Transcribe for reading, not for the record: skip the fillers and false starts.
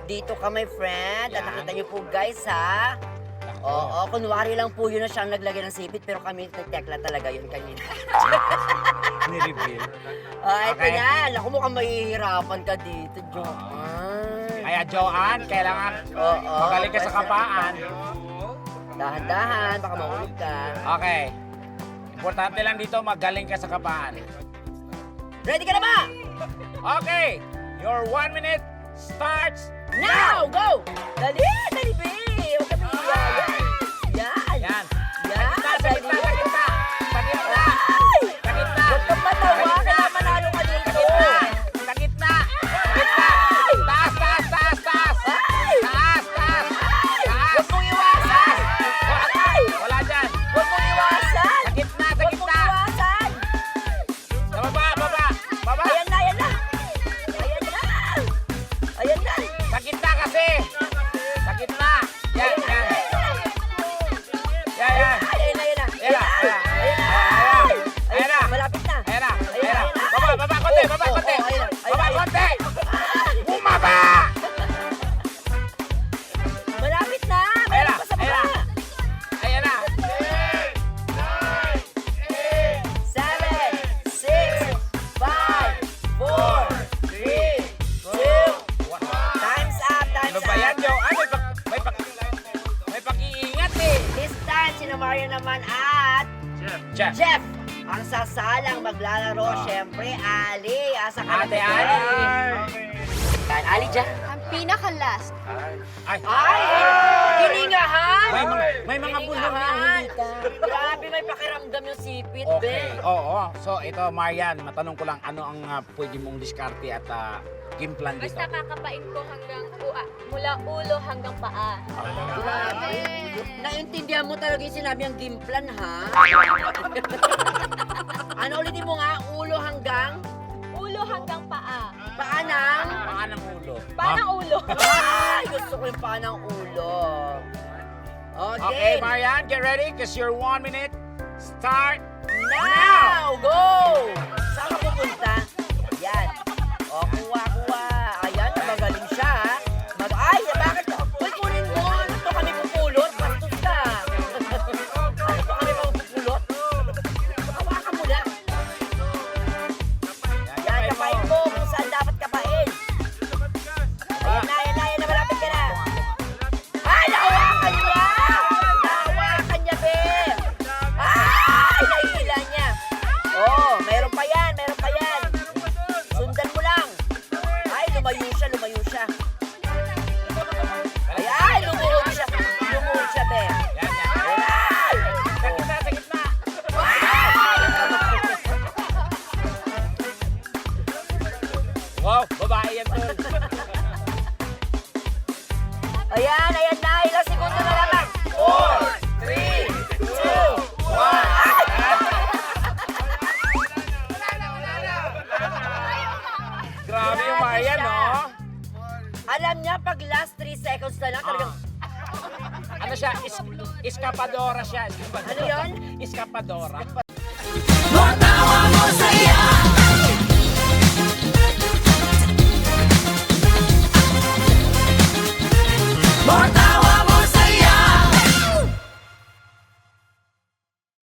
Dito ka, my friend. At nakita niyo po, guys, ha? Oo, kunwari lang po yun na siyang naglagay ng sipit, pero kami nagtekla talaga yun kanina. Ni-reveal. Ito na. Naku, mukhang mahihirapan ka dito, Joanne. Kaya Joanne, kailangan magaling ka sa kapaan. Dahan-dahan, baka mahulog ka. Okay. Importante lang dito, magaling ka sa kapaan. Ready ka na ba? Okay. Your 1 minute starts Now! Go! Dali! Dali, be! Huwag ka mahiya. Yan! Yan. Yan! Sa gitna, sa gitna. Sa gitna. Ay! Sa gitna. Huwag kang matawa, kaya manalo ka dito. Sa gitna. Sa gitna. Taas, taas, taas, taas. Ay! Taas, taas. Taas. Huwag mong iwasan! Ay! Wala dyan. Huwag mong iwasan! Sa gitna, sa Huwag mong gitna. iwasan! Sa baba, baba. Baba. Ayan na, ayan na! Ayan na! Ayan na! Sa gitna kasi. Sa gitna. Yan, yan. Yan, yan. Ayan na, ayan na! Ayan na, ayan na. Ayan na! Ayan na. Malapit na! Ayan na, Ayan ayan na. na. Baba, baba, konti, baba, konti. Ayan na, ayan Baba, na. konti. Bumaba! Malapit na! Ayan na, Meron pa sa ayan na. baba! Ayan na. 7, 6, 5, 4, 3, 2, time's up, time's Ano ba yan, up. Joe? Ah, may pag-iingat eh. This time, sina Mario naman at Chef. Jeff. Ang sasalang maglalaro, syempre, Ali. Asa ka na, Ate Bebe? Ali. Yan, Ali dyan. Ang pinaka-last. Ay. Ay! Hiningahan! May mga bulong na Hiningahan! hindi ka. Grabe, may pakiramdam yung sipit, Okay. Be. Oo. So, ito, Marian, matanong ko lang, ano ang pwede mong diskarte at game plan dito? Basta kakapain ko hanggang mula ulo hanggang paa. Grabe. Naintindihan mo talaga yung sinabi ang game plan, ha? Ano ulitin mo nga? Ulo hanggang? Ulo hanggang paa. Paanang? Paa ng ulo. Paa ng ulo. Ay, gusto ko yung paanang ulo. Okay, Okay. Marian, get ready because your 1 minute start Now! Go! Saan ka pupunta? Yan. O, kuha, kuha. Ayan, magaling siya, ha? Ay, bakit? Uy, kunin mo. Ano to kami pupulot? Bastos ka. Ano to kami pupulot? Hawakan mo na. Yan, kapain mo kung saan dapat kapain. Ayan na, ayan na, ayan na. Malapit ka na. Ay, nahawakan niya! Nahawakan niya, be! Ay, nahihila niya. Oh, meron pa yan, meron pa yan. Sundan mo lang. Ay, lumayo siya, lumayo siya. Ay, ay, lumuhod siya. Lumuhod siya, be. Yan, yan. Ay! Sa gitna, sa gitna. Ay! Wow, babae yan tol. Ayan, ayan na. Ilang segundo na lang. 4, 3, 2, 1. Grabe yung Marian, no? Alam niya, pag last 3 seconds na lang, talagang... Ano siya? Escapadora siya. Ano yun? Escapadora. More